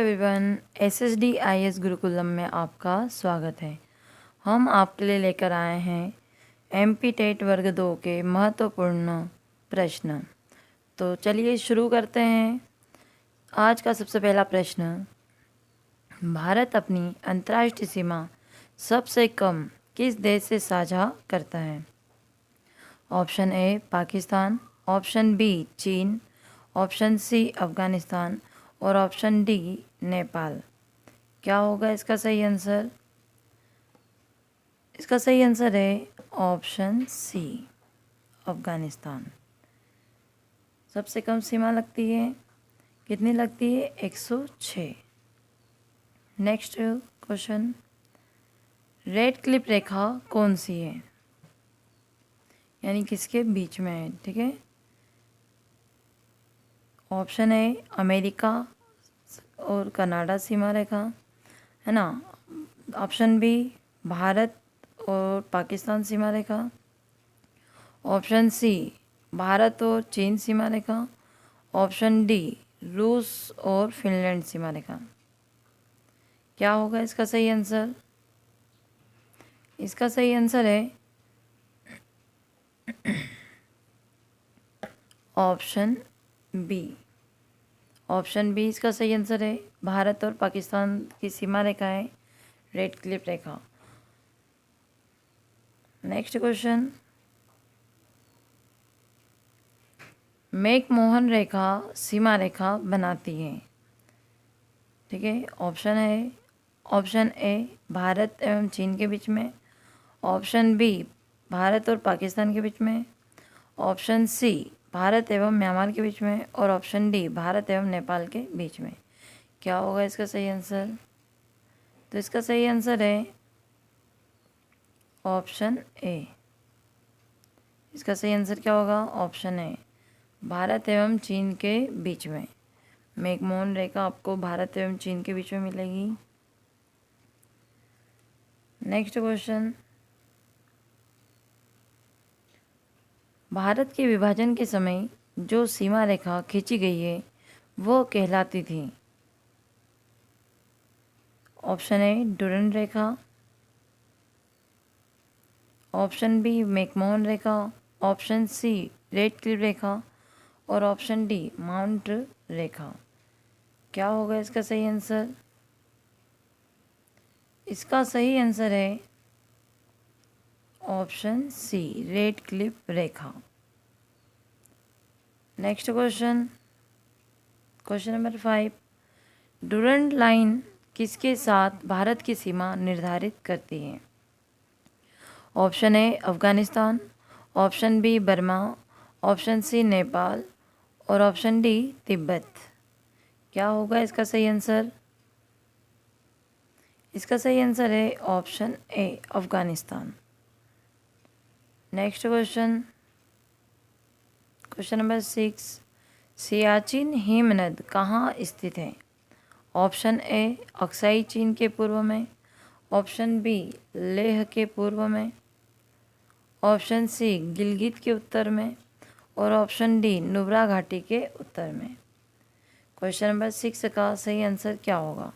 Everyone, SSDIS Gurukulam में आपका स्वागत है। हम आपके लिए लेकर आए हैं MP टेट वर्ग 2 के महत्वपूर्ण प्रश्न। तो चलिए शुरू करते हैं। आज का सबसे पहला प्रश्न, भारत अपनी अंतर्राष्ट्रीय सीमा सबसे कम किस देश से साझा करता है? Option A Pakistan, option B चीन, ऑप्शन सी अफ़गानिस्तान और ऑप्शन डी नेपाल। क्या होगा इसका सही आंसर? इसका सही आंसर है ऑप्शन सी अफ़गानिस्तान। सबसे कम सीमा लगती है, कितनी लगती है? 106। नेक्स्ट क्वेश्चन, रेड क्लिप रेखा कौन सी है, यानी किसके बीच में है? ठीक है, ऑप्शन ए अमेरिका और कनाडा सीमा रेखा है ना, ऑप्शन बी भारत और पाकिस्तान सीमा रेखा, ऑप्शन सी भारत और चीन सीमा रेखा, ऑप्शन डी रूस और फिनलैंड सीमा रेखा। क्या होगा इसका सही आंसर? इसका सही आंसर है ऑप्शन बी। ऑप्शन बी इसका सही आंसर है। भारत और पाकिस्तान की सीमा रेखा है रेड क्लिप रेखा। नेक्स्ट क्वेश्चन, मैकमोहन रेखा सीमा रेखा बनाती है। ठीक है, ऑप्शन है ऑप्शन ए भारत एवं चीन के बीच में, ऑप्शन बी भारत और पाकिस्तान के बीच में, ऑप्शन सी भारत एवं म्यांमार के बीच में और ऑप्शन डी भारत एवं नेपाल के बीच में। क्या होगा इसका सही आंसर? तो इसका सही आंसर है ऑप्शन ए। इसका सही आंसर क्या होगा? ऑप्शन ए, भारत एवं चीन के बीच में। मैकमोहन रेखा आपको भारत एवं चीन के बीच में मिलेगी। नेक्स्ट क्वेश्चन, भारत के विभाजन के समय जो सीमा रेखा खींची गई है वो कहलाती थी? ऑप्शन ए डुरंड रेखा, ऑप्शन बी मैकमोहन रेखा, ऑप्शन सी रेड क्लिफ रेखा और ऑप्शन डी माउंट रेखा। क्या होगा इसका सही आंसर? इसका सही आंसर है ऑप्शन सी रेड क्लिफ रेखा। Next question, question number 5, Durand line किसके साथ भारत की सीमा निर्धारित करती है? Option A Afghanistan, option B Burma, option C Nepal और ऑप्शन डी तिब्बत। क्या होगा इसका सही आंसर? इसका सही आंसर है option A Afghanistan. Next question, question number 6, Siachen हिमनद कहाँ स्थित है? ऑप्शन ए अक्साई चीन के पूर्व में, ऑप्शन बी लेह के पूर्व में, ऑप्शन सी गिलगित के उत्तर में और ऑप्शन डी नुब्रा घाटी के उत्तर में। क्वेश्चन नंबर 6 का सही आंसर क्या होगा?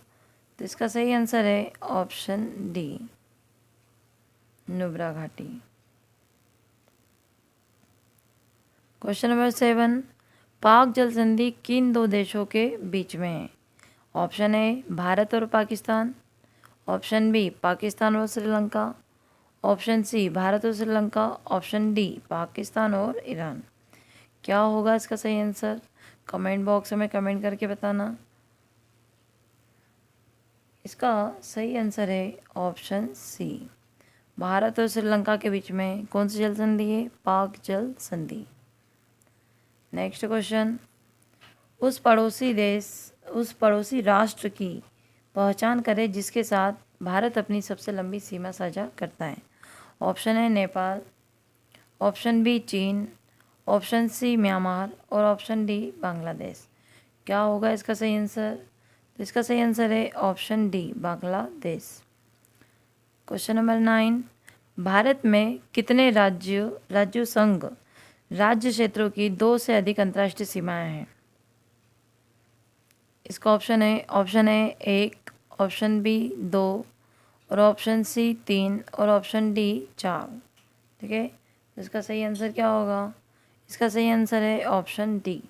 तो इसका सही आंसर है ऑप्शन डी नुब्रा घाटी। क्वेश्चन नंबर 7, पाक जल संधि किन दो देशों के बीच में है? ऑप्शन ए भारत और पाकिस्तान, ऑप्शन बी पाकिस्तान और श्रीलंका, ऑप्शन सी भारत और श्रीलंका, ऑप्शन डी पाकिस्तान और ईरान। क्या होगा इसका सही आंसर? कमेंट बॉक्स में कमेंट करके बताना। इसका सही आंसर है ऑप्शन सी, भारत और श्रीलंका के बीच में कौन सी जल संधि है? पाक जल संधि। नेक्स्ट क्वेश्चन, उस पड़ोसी राष्ट्र की पहचान करें जिसके साथ भारत अपनी सबसे लंबी सीमा साझा करता है। ऑप्शन है नेपाल, ऑप्शन बी चीन, ऑप्शन सी म्यांमार और ऑप्शन डी बांग्लादेश। क्या होगा इसका सही आंसर? तो इसका सही आंसर है option D Bangladesh. Question number 9, Bharat में कितने राज्यों संघ राज्य क्षेत्रों की 2 से अधिक अंतर्राष्ट्रीय सीमाएं हैं? इसका ऑप्शन ए 1, ऑप्शन बी 2 और ऑप्शन सी 3 और ऑप्शन डी 4। ठीक है, तो इसका सही आंसर क्या होगा? इसका सही आंसर है ऑप्शन डी,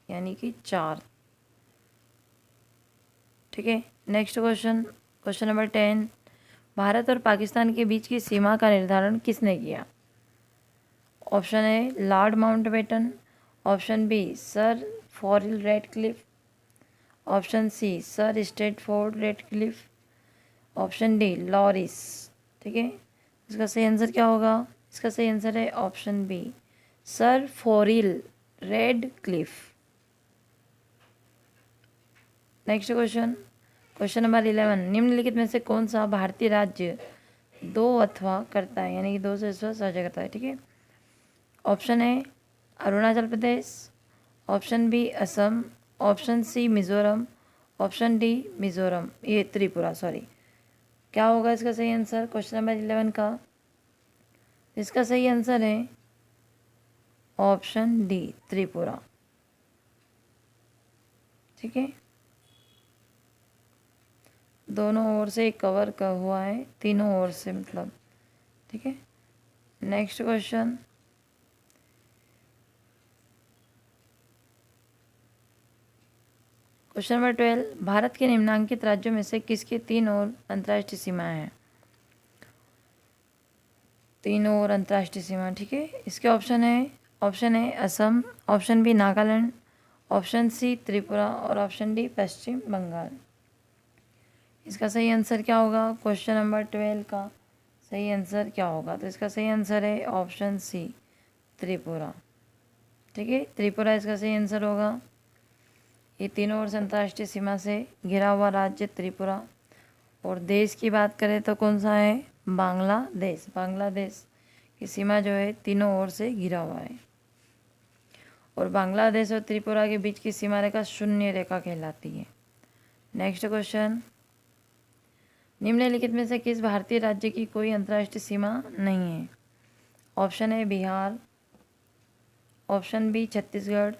यानी कि 4। ठीक है, next question, question number 10। Bharat और पाकिस्तान के बीच की सीमा का निर्धारण किसने किया? Option A Lord Mountbatten, option B sir Cyril Radcliffe, option C sir Stratford Radcliffe, option D लॉरिस। ठीक है, इसका सही आंसर क्या होगा? इसका सही आंसर है option B sir Cyril Radcliffe. Next question, question number 11। निम्नलिखित में से कौन सा भारतीय राज्य 2 अथवा करता है, यानी कि 2 से साझा करता है? ठीक है, option A Arunachal Pradesh, option B Assam, option C Mizoram, option D Mizoram, ये त्रिपुरा, सॉरी। क्या होगा इसका सही आंसर क्वेश्चन नंबर 11 का? इसका सही आंसर है ऑप्शन डी त्रिपुरा। ठीक है, दोनों ओर से कवर का हुआ है, तीनों ओर से मतलब। ठीक है, next question, question number 12। Bharat के निम्नलिखित राज्यों में से किसके 3 और अंतर्राष्ट्रीय सीमाएं हैं? 3 और अंतर्राष्ट्रीय सीमा। ठीक है, इसके option A Assam, option B Nagaland, option C Tripura और ऑप्शन डी पश्चिम बंगाल। इसका सही आंसर क्या होगा क्वेश्चन नंबर 12 का? सही आंसर क्या होगा? तो इसका सही आंसर है ऑप्शन सी त्रिपुरा। ठीक है, त्रिपुरा इसका सही आंसर होगा। ये तीनों ओर से अंतर्राष्ट्रीय सीमा से घिरा हुआ राज्य त्रिपुरा। और देश की बात करें तो कौन सा है? बांग्लादेश। बांग्लादेश की सीमा जो है तीनों ओर से घिरा हुआ है। और बांग्लादेश और त्रिपुरा के बीच की सीमा रेखा शून्य रेखा कहलाती है। नेक्स्ट क्वेश्चन, निम्नलिखित में से किस भारतीय राज्य की कोई अंतर्राष्ट्रीय सीमा नहीं है? Option A Bihar, option B Chhattisgarh,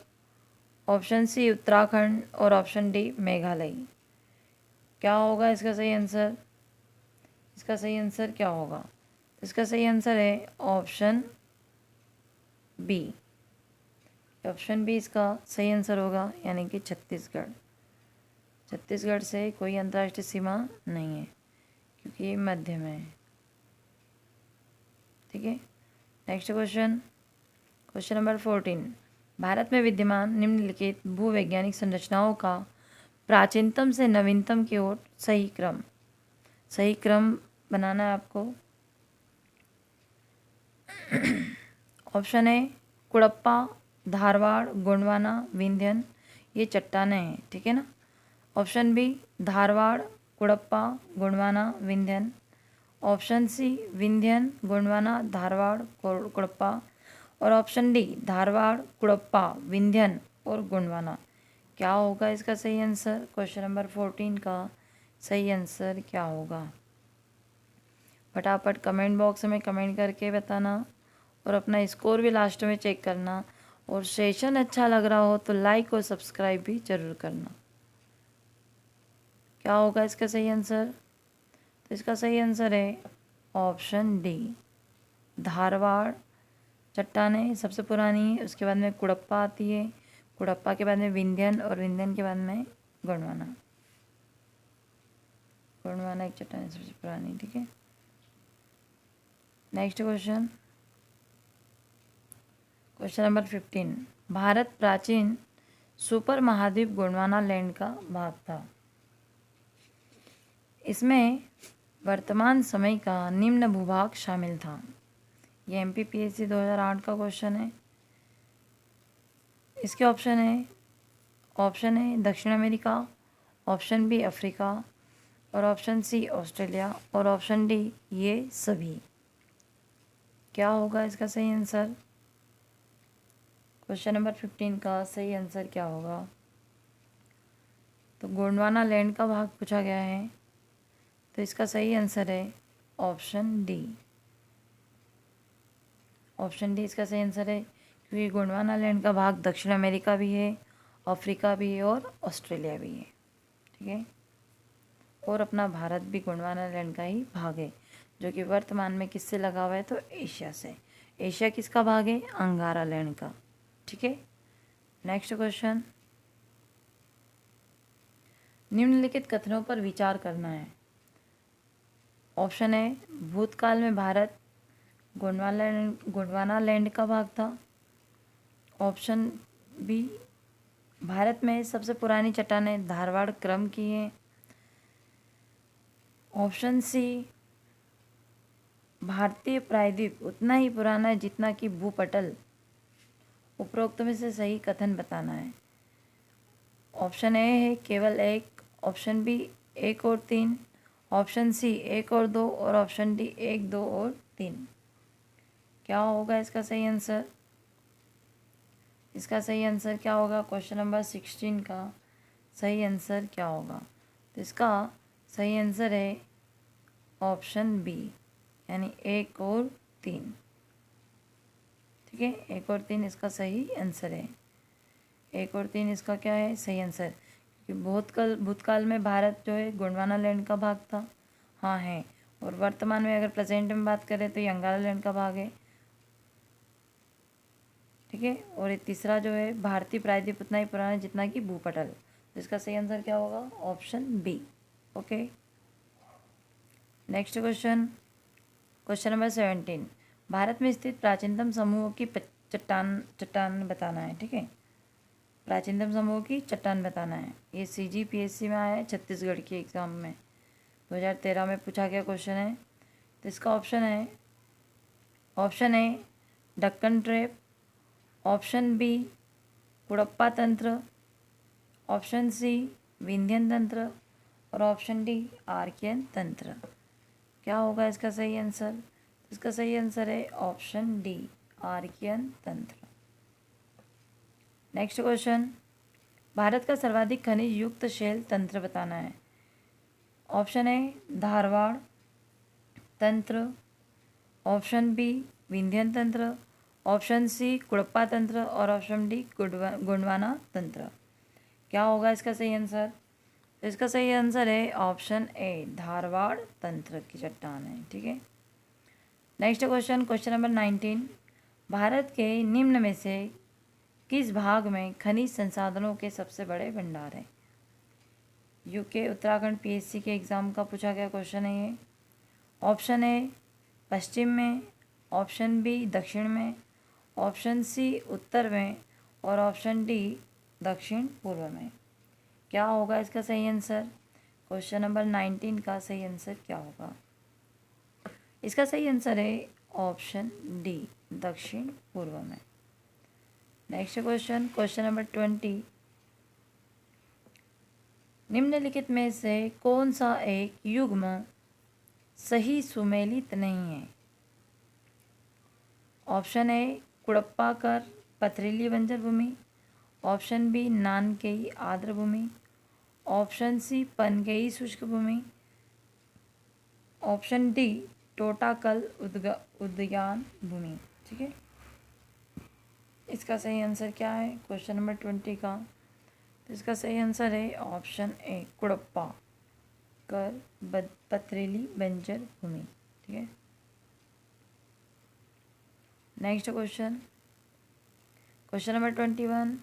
option C Uttarakhand और ऑप्शन डी मेघालय। क्या होगा इसका सही आंसर? इसका सही आंसर क्या होगा? इसका सही आंसर है ऑप्शन बी। ऑप्शन बी इसका सही आंसर होगा, यानी कि छत्तीसगढ़। छत्तीसगढ़ से कोई अंतर्राष्ट्रीय सीमा नहीं है, क्योंकि ये मध्य में है। ठीक है, next question, question number 14। Bharat में विद्यमान निम्नलिखित भूवैज्ञानिक संरचनाओं का प्राचीनतम से नवीनतम की ओर सही क्रम बनाना है आपको। ऑप्शन ए कुड़प्पा, धारवाड़, गोंडवाना, विंध्यन, ये चट्टानें हैं। ठीक है ना। Option B Dharwar, Cuddapah, Gondwana, Vindhyan. Option C Vindhyan, Gondwana, Dharwar, Cuddapah. और ऑप्शन डी धारवाड़, कुड़प्पा, विंध्यन और गोंडवाना। क्या होगा इसका सही आंसर? क्वेश्चन नंबर 14 का सही आंसर क्या होगा? फटाफट कमेंट बॉक्स में कमेंट करके बताना और अपना स्कोर भी लास्ट में चेक करना। और सेशन अच्छा लग रहा हो तो लाइक और सब्सक्राइब भी जरूर करना। क्या होगा इसका सही आंसर? तो इसका सही आंसर है ऑप्शन डी धारवाड़। चट्टानें सबसे पुरानी है, उसके बाद में कुड़प्पा आती है, कुड़प्पा के बाद में विंध्यन और विंध्यन के बाद में गोंडवाना। गोंडवाना एक चट्टान सबसे पुरानी। ठीक है, next question, question number 15। Bharat प्राचीन सुपर महाद्वीप गोंडवाना लैंड का भाग था। इसमें वर्तमान समय का निम्न भूभाग शामिल था। ये MPPSC 2008 का क्वेश्चन है। इसके ऑप्शन है दक्षिण अमेरिका, ऑप्शन बी अफ्रीका और ऑप्शन सी ऑस्ट्रेलिया और ऑप्शन डी ये सभी। क्या होगा इसका सही आंसर? क्वेश्चन नंबर 15 का सही आंसर क्या होगा? तो गोंडवाना लैंड का भाग पूछा गया है, तो इसका सही आंसर है ऑप्शन डी। ऑप्शन डी इसका सही आंसर है, क्योंकि गोंडवाना लैंड का भाग दक्षिण अमेरिका भी है, अफ्रीका भी है और ऑस्ट्रेलिया भी है। ठीक है। और अपना भारत भी गोंडवाना लैंड का ही भाग है, जो कि वर्तमान में किससे लगा हुआ है, तो एशिया से। एशिया किसका भाग है, अंगारा लैंड का। ठीक है। नेक्स्ट क्वेश्चन, निम्नलिखित कथनों पर विचार करना है। ऑप्शन ए, भूतकाल में भारत गोंडवाना लैंड का भाग था। ऑप्शन बी, भारत में सबसे पुरानी चट्टानें धारवाड़ क्रम की हैं। ऑप्शन सी, भारतीय प्रायद्वीप उतना ही पुराना है जितना कि भूपटल। उपरोक्त में से सही कथन बताना है। ऑप्शन ए है केवल एक, ऑप्शन बी एक और तीन, ऑप्शन सी एक और दो, और ऑप्शन डी एक, दो और तीन। क्या होगा इसका सही आंसर? इसका सही आंसर क्या होगा? क्वेश्चन नंबर 16 का सही आंसर क्या होगा? तो इसका सही आंसर है ऑप्शन बी, यानी एक और तीन। ठीक है, एक और तीन इसका सही आंसर है। एक और तीन इसका क्या है, सही आंसर। क्योंकि भूतकाल में भारत जो है गोंडवाना लैंड का भाग था, हाँ है। और वर्तमान में अगर प्रेजेंट में बात करें तो ये अंगारा लैंड का भाग है। ठीक है। और ये तीसरा जो है भारतीय प्रायद्वीप उतना ही पुराना है जितना कि भूपटल। तो इसका सही आंसर क्या होगा? Option B. Okay. Next question, question number 17, Bharat में स्थित प्राचीनतम समूहों की चट्टान बताना है। ठीक है, प्राचीनतम समूह की चट्टान बताना है। ये CGPSC में आया है, छत्तीसगढ़ के एग्ज़ाम में 2013 में पूछा गया क्वेश्चन है। तो इसका option A Deccan trap, option B Cuddapah तंत्र, ऑप्शन सी विंध्यन तंत्र, और ऑप्शन डी आर्कियन तंत्र। क्या होगा इसका सही आंसर? इसका सही आंसर है ऑप्शन डी, आर्कियन तंत्र। नेक्स्ट क्वेश्चन, भारत का सर्वाधिक खनिज युक्त शैल तंत्र बताना है। ऑप्शन ए धारवाड़ तंत्र, ऑप्शन बी विंध्यन तंत्र, ऑप्शन सी कुड़प्पा तंत्र, और ऑप्शन डी गोंडवाना तंत्र। क्या होगा इसका सही आंसर? इसका सही आंसर है ऑप्शन ए, धारवाड़ तंत्र की चट्टान है। ठीक है। Next question, question number 19, Bharat के निम्न में से किस भाग में खनिज संसाधनों के सबसे बड़े भंडार हैं? यूके उत्तराखंड PSC के एग्ज़ाम का पूछा गया क्वेश्चन है ये। ऑप्शन ए पश्चिम में, ऑप्शन बी दक्षिण में, ऑप्शन सी उत्तर में, और ऑप्शन डी दक्षिण पूर्व में। क्या होगा इसका सही आंसर? क्वेश्चन नंबर 19 का सही आंसर क्या होगा? इसका सही आंसर है ऑप्शन डी, दक्षिण पूर्व में। नेक्स्ट क्वेश्चन, क्वेश्चन नंबर 20, निम्नलिखित में से कौन सा एक युग्म सही सुमेलित नहीं है? ऑप्शन ए कुड़प्पाकर पथरीली बंजर भूमि, ऑप्शन बी नानकेई आर्द्र भूमि, ऑप्शन सी पनगेई शुष्क भूमि, ऑप्शन डी टोटाकल उद्यान भूमि। ठीक है, इसका सही आंसर क्या है क्वेश्चन नंबर 20 का? तो इसका सही आंसर है ऑप्शन ए, कुड़प्पा कर पथरीली बंजर भूमि। ठीक है। नेक्स्ट क्वेश्चन, क्वेश्चन नंबर 21,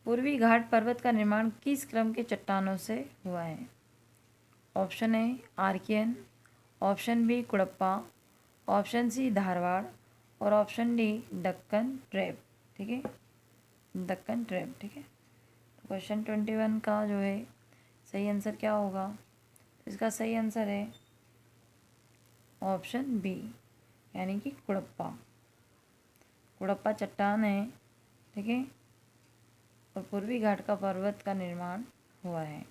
पूर्वी घाट पर्वत का निर्माण किस क्रम के चट्टानों से हुआ है? Option A Archean, option B Cuddapah, option C Dharwar, और ऑप्शन डी दक्कन ट्रेप। ठीक है, दक्कन ट्रेप। ठीक है। क्वेश्चन 21 का जो है सही आंसर क्या होगा? इसका सही आंसर है ऑप्शन बी, यानी कि कुड़प्पा। कुड़प्पा चट्टान है। ठीक है, और पूर्वी घाट का पर्वत का निर्माण हुआ है।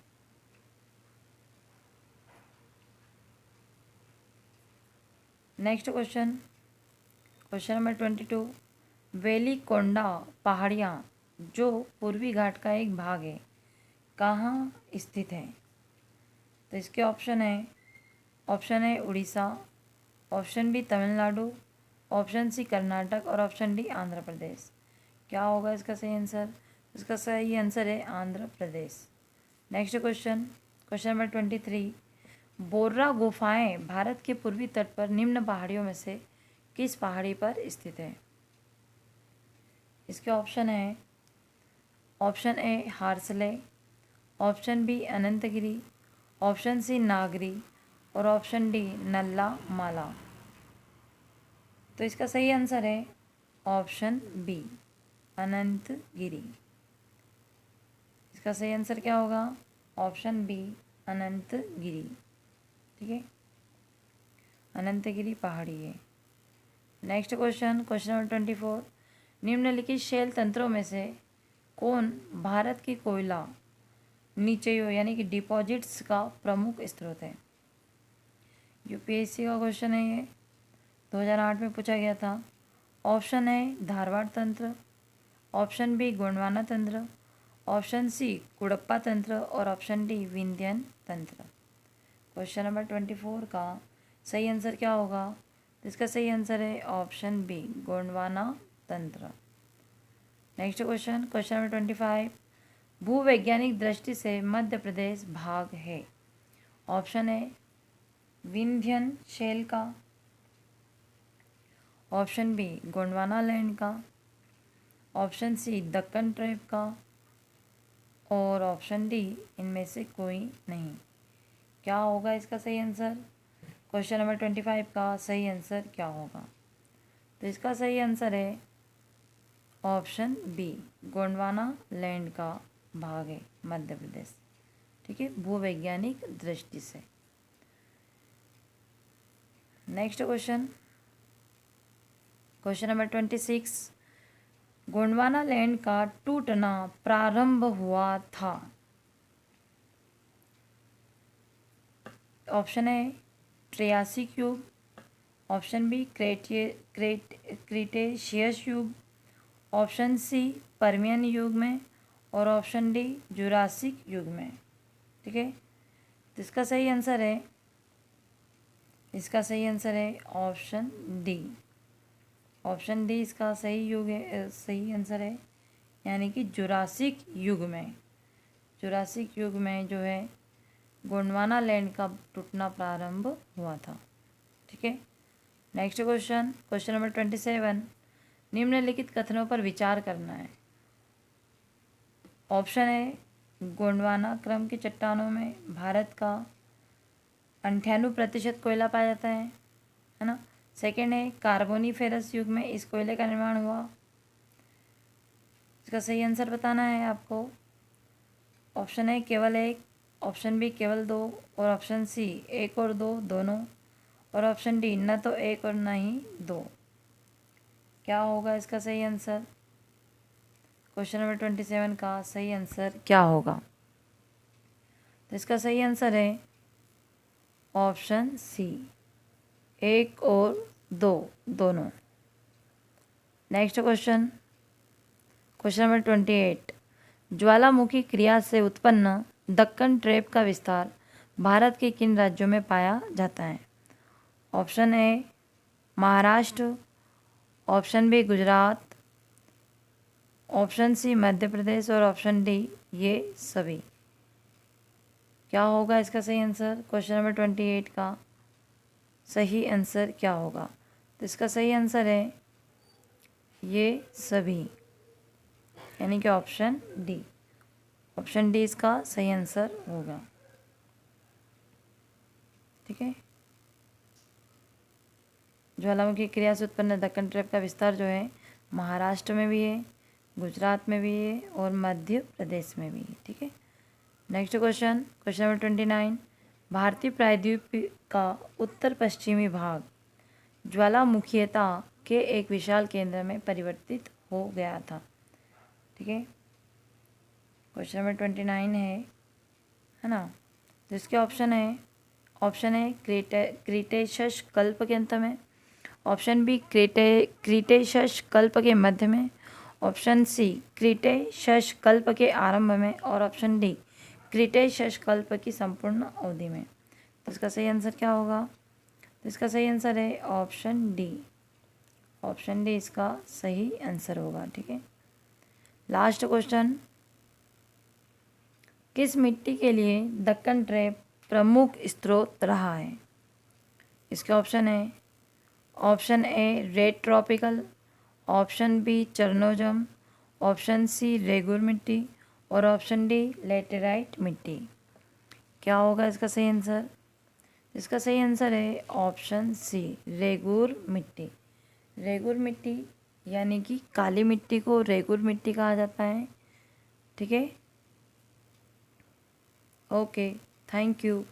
Next question, question number 22, Velikonda पहाड़ियाँ जो पूर्वी घाट का एक भाग है कहाँ स्थित है? तो इसके ऑप्शन है, option A Orissa, option B Tamil Nadu, option C Karnataka, और ऑप्शन डी आंध्र प्रदेश। क्या होगा इसका सही आंसर? इसका सही आंसर है Andhra Pradesh. Next question, question number 23, Borra गुफाएं भारत के पूर्वी तट पर निम्न पहाड़ियों में से किस पहाड़ी पर स्थित है? इसके ऑप्शन है, option A Horsley, option B Anantagiri, option C Nagari और ऑप्शन डी नल्ला माला। तो इसका सही आंसर है ऑप्शन बी अनंतगिरी। इसका सही आंसर क्या होगा? Option B Anantagiri. ठीक है, अनंतगिरी पहाड़ी है। नेक्स्ट क्वेश्चन, क्वेश्चन नंबर 24, निम्नलिखित शैल तंत्रों में से कौन भारत की कोयला नीचेयो यानी कि डिपॉजिट्स का प्रमुख स्रोत है? यूपीएससी का क्वेश्चन है ये, 2008 में पूछा गया था। ऑप्शन है धारवाड़ तंत्र, ऑप्शन बी गोंडवाना तंत्र, ऑप्शन सी कुड़प्पा तंत्र और ऑप्शन डी विंध्यन तंत्र। क्वेश्चन नंबर 24 का सही आंसर क्या होगा? इसका सही आंसर है ऑप्शन बी गोंडवाना तंत्र। नेक्स्ट क्वेश्चन, क्वेश्चन नंबर 25, भूवैज्ञानिक दृष्टि से मध्य प्रदेश भाग है? ऑप्शन है विंध्यन शैल का, ऑप्शन बी गोंडवाना लैंड का, ऑप्शन सी दक्कन ट्रेप का और ऑप्शन डी इनमें से कोई नहीं। क्या होगा इसका सही आंसर? क्वेश्चन नंबर 25 का सही आंसर क्या होगा? तो इसका सही आंसर है ऑप्शन बी गोंडवाना लैंड का भाग है मध्य प्रदेश। ठीक है, भूवैज्ञानिक दृष्टि से। Next question, question number 26, Gondwana land का टूटना प्रारंभ हुआ था? ऑप्शन है ट्रियासिक युग, ऑप्शन बी क्रीटेशियस युग, ऑप्शन सी पर्मियन युग में और ऑप्शन डी जुरासिक युग में। ठीक है, तो इसका सही आंसर है, इसका सही आंसर है ऑप्शन डी। ऑप्शन डी इसका सही युग है, सही आंसर है, यानी कि जुरासिक युग में। जुरासिक युग में जो है गोंडवाना लैंड का टूटना प्रारंभ हुआ था। ठीक है, नेक्स्ट क्वेश्चन, क्वेश्चन नंबर 27, निम्नलिखित कथनों पर विचार करना है। ऑप्शन है गोंडवाना क्रम की चट्टानों में भारत का 98% कोयला पाया जाता है ना। सेकेंड है कार्बोनीफेरस युग में इस कोयले का निर्माण हुआ। इसका सही आंसर बताना है आपको। ऑप्शन है केवल एक, ऑप्शन बी केवल दो और ऑप्शन सी एक और दो दोनों और ऑप्शन डी न तो एक और न ही दो। क्या होगा इसका सही आंसर? क्वेश्चन नंबर 27 का सही आंसर क्या होगा? तो इसका सही आंसर है ऑप्शन सी एक और दो दोनों। नेक्स्ट क्वेश्चन, क्वेश्चन नंबर 28, ज्वालामुखी क्रिया से उत्पन्न दक्कन ट्रेप का विस्तार भारत के किन राज्यों में पाया जाता है? Option A Maharashtra, option B Gujarat, option C Madhya Pradesh और ऑप्शन डी ये सभी। क्या होगा इसका सही आंसर? क्वेश्चन नंबर 28 का सही आंसर क्या होगा? तो इसका सही आंसर है ये सभी, यानी कि ऑप्शन डी। ऑप्शन डी इसका सही आंसर होगा। ठीक है, ज्वालामुखी क्रिया से उत्पन्न दक्कन ट्रेप का विस्तार जो है महाराष्ट्र में भी है, गुजरात में भी है और मध्य प्रदेश में भी है। ठीक है, नेक्स्ट क्वेश्चन, क्वेश्चन नंबर 29, भारतीय प्रायद्वीप का उत्तर पश्चिमी भाग ज्वालामुखीयता के एक विशाल केंद्र में परिवर्तित हो गया था। ठीक है, क्वेश्चन नंबर 29 है ना। तो इसके ऑप्शन है क्रीटेशस कल्प के अंत में, ऑप्शन बी क्रीटेशस कल्प के मध्य में, ऑप्शन सी क्रीटेशस कल्प के आरंभ में और ऑप्शन डी क्रीटेशस कल्प की संपूर्ण अवधि में। तो इसका सही आंसर क्या होगा? तो इसका सही आंसर है ऑप्शन डी। ऑप्शन डी इसका सही आंसर होगा। ठीक है, लास्ट क्वेश्चन, किस मिट्टी के लिए दक्कन ट्रैप प्रमुख स्रोत रहा है? इसके ऑप्शन है, option A red tropical, option B chernozem, option C regur मिट्टी और ऑप्शन डी लेटेराइट मिट्टी। क्या होगा इसका सही आंसर? इसका सही आंसर है ऑप्शन सी रेगुर मिट्टी। रेगुर मिट्टी यानी कि काली मिट्टी को रेगुर मिट्टी कहा जाता है। ठीक है, ओके, थैंक यू।